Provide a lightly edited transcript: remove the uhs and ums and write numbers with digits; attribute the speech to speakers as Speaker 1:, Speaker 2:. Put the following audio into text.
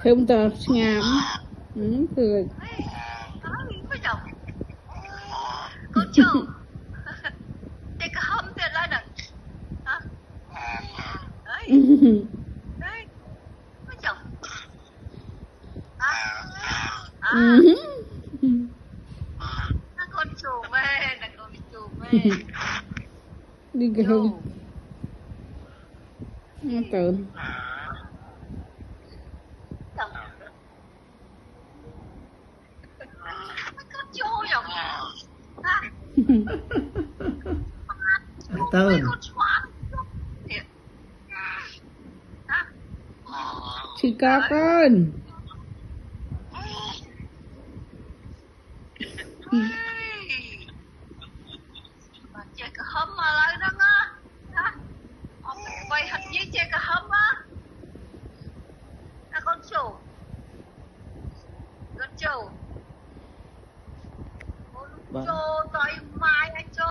Speaker 1: thêm tờ ngàm cười
Speaker 2: con chồng để cả hôm tiền lại nè đấy con chồng con chủ về là con chủ về
Speaker 1: đi kêu nó tưởng
Speaker 2: con chủ nhở
Speaker 3: tơn
Speaker 1: chị ca con
Speaker 2: chơi cả hôm mà lại đó á ông quay hình với chơi cả hôm á con chủ con chủ tôi mai anh cho